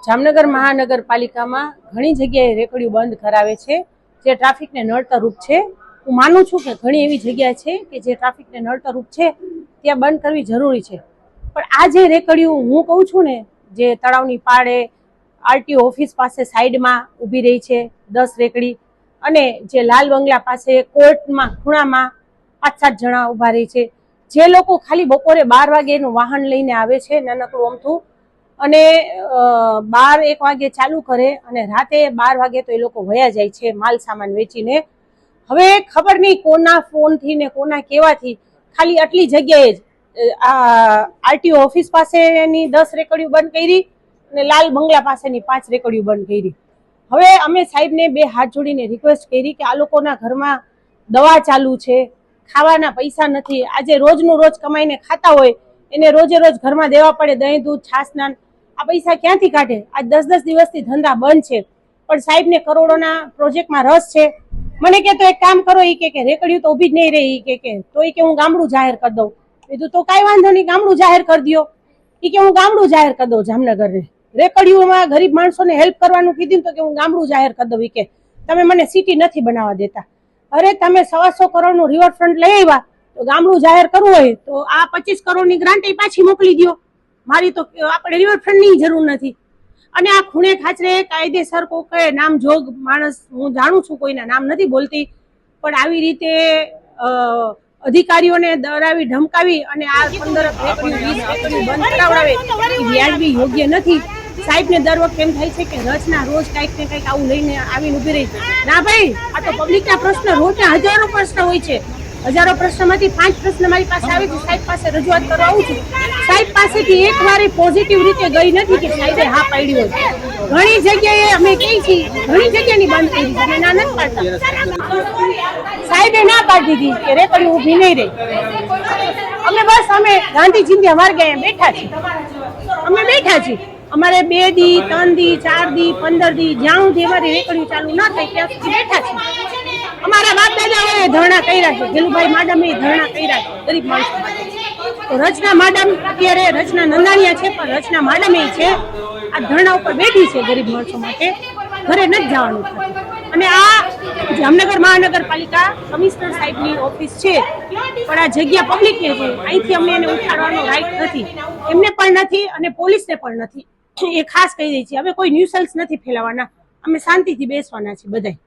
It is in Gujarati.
જામનગર મહાનગરપાલિકામાં ઘણી જગ્યાએ રેકડીઓ બંધ કરાવે છે, જે ટ્રાફિકને નડતરરૂપ છે। હું માનું છું કે ઘણી એવી જગ્યા છે કે જે ટ્રાફિકને નડતરરૂપ છે, ત્યાં બંધ કરવી જરૂરી છે। પણ આ જે રેકડીઓ હું કહું છું ને, જે તળાવની પાળે આરટીઓ ઓફિસ પાસે સાઈડમાં ઊભી રહી છે 10 રેકડી, અને જે લાલ બંગલા પાસે કોર્ટમાં ખૂણામાં 5-7 જણા ઊભા રહી છે, જે લોકો ખાલી બપોરે 12 વાગ્યાનું વાહન લઈને આવે છે નાનકડું અમથું, અને 12-1 વાગે ચાલુ કરે અને રાતે 12 વાગે તો એ લોકો વયા જાય છે માલ સામાન વેચીને। હવે ખબર નહીં કોના ફોનથી ને કોના કેવાથી ખાલી આટલી જગ્યાએ જ આરટીઓ ઓફિસ પાસેની 10 રેકડીઓ બંધ કરી અને લાલ બંગલા પાસેની 5 રેકડીઓ બંધ કરી। હવે અમે સાહેબને 2 હાથ જોડીને રિક્વેસ્ટ કરી કે આ લોકોના ઘરમાં દવા ચાલુ છે, ખાવાના પૈસા નથી, આજે રોજનું રોજ કમાઈને ખાતા હોય એને રોજે રોજ ઘરમાં દેવા પડે, દહીં દૂધ છાસના, આ પૈસા ક્યાંથી કાઢે? આજ 10-10 દિવસથી ધંધા બંધ છે, પણ સાહેબને કરોડોના પ્રોજેક્ટમાં રસ છે। મને કે તો એક કામ કરો, એ કે રેકડીઓ તો ઊભી જ નહીં રહી, કે તો એ કે હું ગામડું જાહેર કરી દઉં। કીધું તો કાંઈ વાંધો નહીં, ગામડું જાહેર કરી દો। એ કે હું ગામડું જાહેર કરી દઉં જામનગરને, રેકડીઓમાં ગરીબ માણસોને હેલ્પ કરવાનું કીધું તો કે હું ગામડું જાહેર કરી દઉં, કે તમે મને સિટી નથી બનાવવા દેતા। અરે તમે 125 કરોડનું રિવરફ્રન્ટ લઈ આવ્યા, તો ગામડું જાહેર કરવું હોય તો આ 25 કરોડની ગ્રાન્ટ પાછી મોકલી દો, મારી તો આપણે રિવરફ્રન્ટની જરૂર નથી। અને આ ખૂણે ખાચરે કાયદેસર કોઈ નામ જોગ માણસ, હું જાણું છું કોઈના નામ નથી બોલતી, પણ આવી રીતે અધિકારીઓને ડરાવી ધમકાવી અને આ 15 રેકડીઓ 20 રેકડીઓ બંધ કરાવડાવે એ વ્યાજબી યોગ્ય નથી। સાહેબને દર વખતે એમ થાય છે કે રચના રોજ કંઈક ને કંઈક આવું લઈને આવીને ઉભી રહી। ના ભાઈ, આ તો પબ્લિકના પ્રશ્ન રોજના હજારો પ્રશ્ન હોય છે, હજારો પ્રશ્નમાંથી 5 પ્રશ્ન મારી પાસે આવે છે, સાહેબ પાસે રજૂઆત કરવા આવું છું। સાહેબ પાસેથી એક વાર પોઝિટિવ રીતે ગઈ નથી કે સાહેબે હા પાડી હોય। ઘણી જગ્યાએ અમે કહી છીએ, ઘણી જગ્યાની બંધ કરી છે, અમે ના નથી પાડતા। સાહેબે ના પાડી દીધી કે રેકડી ઊભી નહીં રહી। અમે ગાંધીજી માર્ગે બેઠા છીએ, અમે બેઠા છીએ, અમારે 2 દી 3 દી 4 દી 15 દી જ્યાં સુધી અમારી રેકડીઓ ચાલુ ના થાય ત્યાં સુધી બેઠા છીએ। અમારા બાપ દાદાઓએ ધરણા કર્યા છે, ગેલુભાઈ માડમે ધરણા કર્યા છે ગરીબ માણસો માટે। તો રચના માડમ અત્યારે રચના નંદાણીયા છે, પણ રચના માડમે છે આ ધરણા ઉપર બેઠી છે ગરીબ માણસો માટે, ઘરે નથી જવાનું થતું। અને આ જામનગર મહાનગરપાલિકા કમિશનર સાહેબની ઓફિસ છે, પણ આ જગ્યા પબ્લિકને છે, અહીંથી અમને એને ઉઠાડવાનો રાઈટ નથી, એમને પણ નથી અને પોલીસને પણ નથી। એ ખાસ કહી દે છે, હવે કોઈ ન્યુસન્સ નથી ફેલાવવાના, અમે શાંતિથી બેસવાના છીએ બધાય।